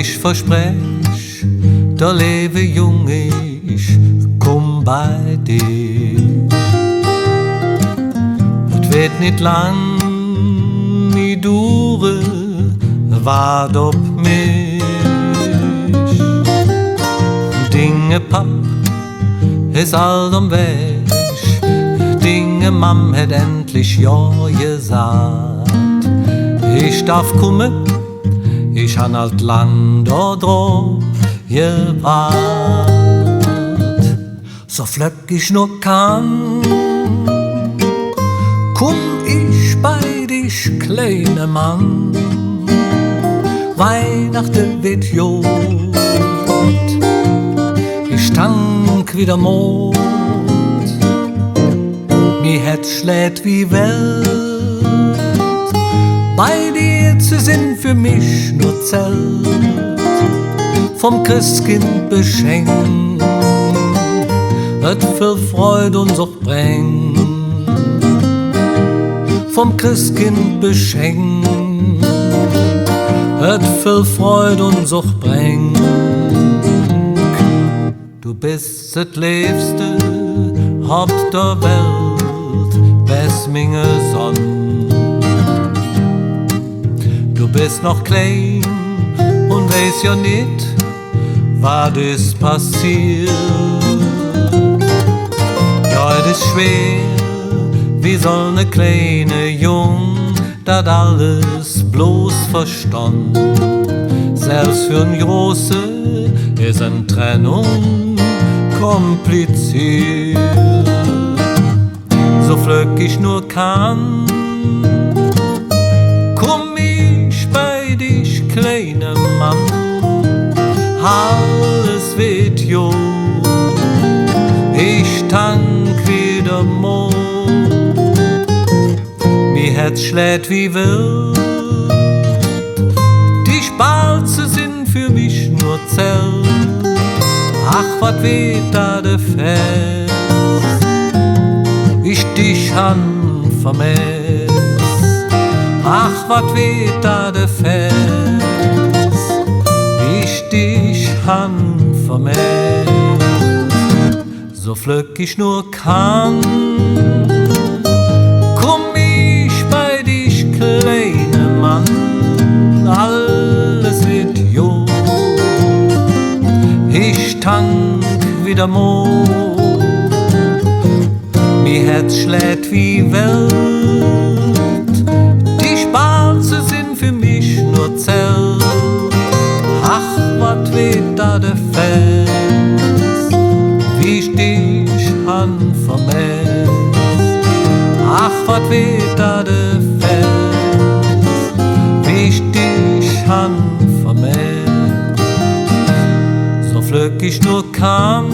Ich versprech, der Lebe jung, ich komm bei dir. Es wird nicht lang, nie dure, wart ob mich. Dinge Papp ist all am Weg, Dinge Mam hat endlich ja gesagt. Ich darf kommen, ich han halt lang dort drauf gewartet. So flöck ich nur kann, komm ich bei dich, kleiner Mann. Weihnachten wird jod, ich tank wieder Mond. Mir Herz schlägt wie Welt, bei dir zu sind für mich nur Zelt, vom Christkind beschenkt, et viel Freude uns auch bringt. Vom Christkind beschenkt, et viel Freude uns auch bringt. Du bist das Liebste, Haupt der Welt, best minge Sonn. Du bist noch klein und weißt ja nicht, was ist passiert. Ja, es ist schwer, wie soll ne kleine Jung dat alles bloß verstand. Selbst für n Große ist eine Trennung kompliziert. So flöck ich nur kann, komm ich bei dich, kleiner Mann. Alles wird jung, ich tank wieder Mond. Mir Herz schlägt wie wild, die Spalze sind für mich nur Zelt. Ach, wat weht da de Fest, ich dich han vermisst. Ach, wat weht da de Fest, ich dich han vermisst. So flöck ich nur kann, komm ich bei dich, kleiner Mann. Alles wird jung, ich tank wieder Mond. Mir Herz schlägt wie Welt, die Spalze sind für mich nur Zelt. Ach, wat weht da de Fest, wie ich dich han vermisst. Ach, wat weht da de Fest, wie ich dich han vermisst. So flöck ich nur kann,